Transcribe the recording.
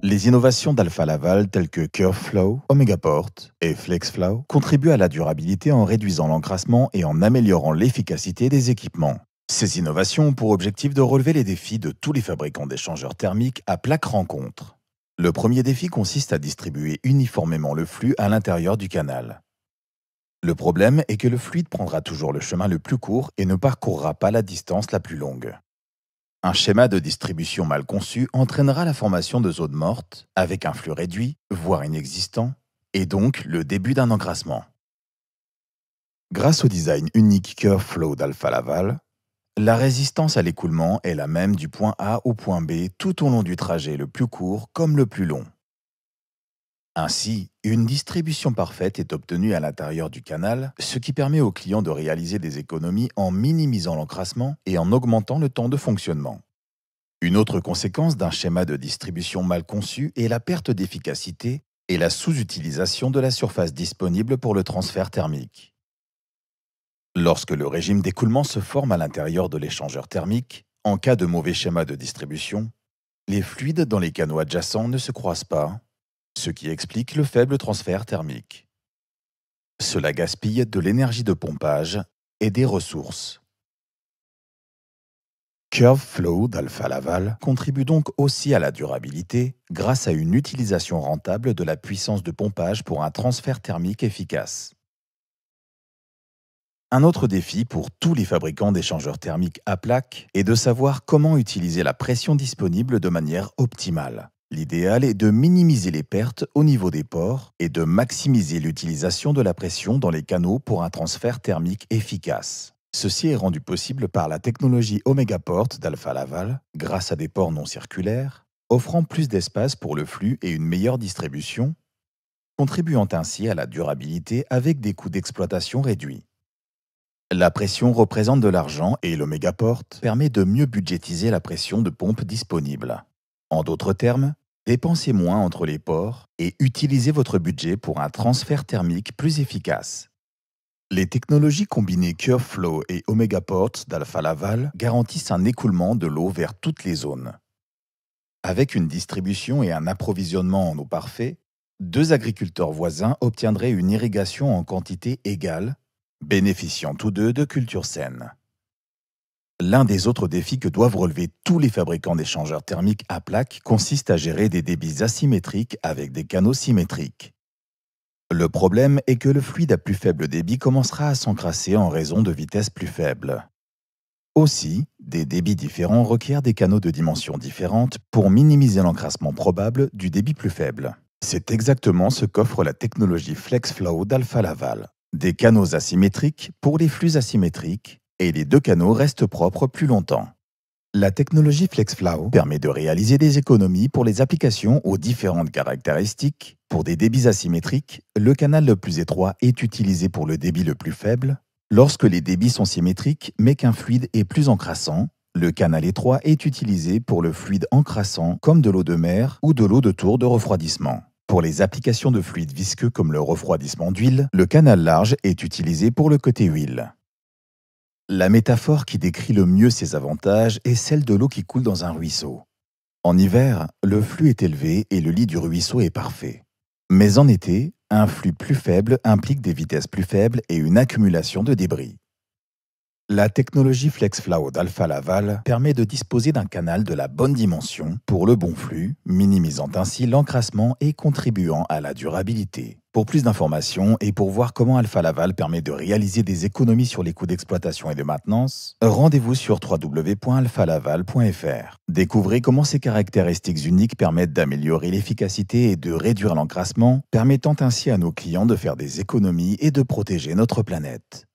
Les innovations d'Alfa Laval telles que CurveFlow, OmegaPort et FlexFlow contribuent à la durabilité en réduisant l'encrassement et en améliorant l'efficacité des équipements. Ces innovations ont pour objectif de relever les défis de tous les fabricants d'échangeurs thermiques à plaque rencontre. Le premier défi consiste à distribuer uniformément le flux à l'intérieur du canal. Le problème est que le fluide prendra toujours le chemin le plus court et ne parcourra pas la distance la plus longue. Un schéma de distribution mal conçu entraînera la formation de zones mortes, avec un flux réduit, voire inexistant, et donc le début d'un encrassement. Grâce au design unique CurveFlow d'Alfa Laval, la résistance à l'écoulement est la même du point A au point B tout au long du trajet le plus court comme le plus long. Ainsi, une distribution parfaite est obtenue à l'intérieur du canal, ce qui permet au client de réaliser des économies en minimisant l'encrassement et en augmentant le temps de fonctionnement. Une autre conséquence d'un schéma de distribution mal conçu est la perte d'efficacité et la sous-utilisation de la surface disponible pour le transfert thermique. Lorsque le régime d'écoulement se forme à l'intérieur de l'échangeur thermique, en cas de mauvais schéma de distribution, les fluides dans les canaux adjacents ne se croisent pas, ce qui explique le faible transfert thermique. Cela gaspille de l'énergie de pompage et des ressources. CurveFlow d'Alfa Laval contribue donc aussi à la durabilité grâce à une utilisation rentable de la puissance de pompage pour un transfert thermique efficace. Un autre défi pour tous les fabricants d'échangeurs thermiques à plaque est de savoir comment utiliser la pression disponible de manière optimale. L'idéal est de minimiser les pertes au niveau des pores et de maximiser l'utilisation de la pression dans les canaux pour un transfert thermique efficace. Ceci est rendu possible par la technologie OmegaPort d'Alfa Laval, grâce à des pores non circulaires, offrant plus d'espace pour le flux et une meilleure distribution, contribuant ainsi à la durabilité avec des coûts d'exploitation réduits. La pression représente de l'argent et l'OmegaPort permet de mieux budgétiser la pression de pompe disponible. En d'autres termes, dépensez moins entre les pores et utilisez votre budget pour un transfert thermique plus efficace. Les technologies combinées CurveFlow et OmegaPort d'Alfa Laval garantissent un écoulement de l'eau vers toutes les zones. Avec une distribution et un approvisionnement en eau parfait, deux agriculteurs voisins obtiendraient une irrigation en quantité égale, bénéficiant tous deux de cultures saines. L'un des autres défis que doivent relever tous les fabricants d'échangeurs thermiques à plaque consiste à gérer des débits asymétriques avec des canaux symétriques. Le problème est que le fluide à plus faible débit commencera à s'encrasser en raison de vitesses plus faibles. Aussi, des débits différents requièrent des canaux de dimensions différentes pour minimiser l'encrassement probable du débit plus faible. C'est exactement ce qu'offre la technologie FlexFlow d'Alfa Laval. Des canaux asymétriques pour les flux asymétriques, et les deux canaux restent propres plus longtemps. La technologie FlexFlow permet de réaliser des économies pour les applications aux différentes caractéristiques. Pour des débits asymétriques, le canal le plus étroit est utilisé pour le débit le plus faible. Lorsque les débits sont symétriques mais qu'un fluide est plus encrassant, le canal étroit est utilisé pour le fluide encrassant comme de l'eau de mer ou de l'eau de tour de refroidissement. Pour les applications de fluides visqueux comme le refroidissement d'huile, le canal large est utilisé pour le côté huile. La métaphore qui décrit le mieux ces avantages est celle de l'eau qui coule dans un ruisseau. En hiver, le flux est élevé et le lit du ruisseau est parfait. Mais en été, un flux plus faible implique des vitesses plus faibles et une accumulation de débris. La technologie FlexFlow d'Alfa Laval permet de disposer d'un canal de la bonne dimension pour le bon flux, minimisant ainsi l'encrassement et contribuant à la durabilité. Pour plus d'informations et pour voir comment Alfa Laval permet de réaliser des économies sur les coûts d'exploitation et de maintenance, rendez-vous sur www.alfalaval.fr. Découvrez comment ces caractéristiques uniques permettent d'améliorer l'efficacité et de réduire l'encrassement, permettant ainsi à nos clients de faire des économies et de protéger notre planète.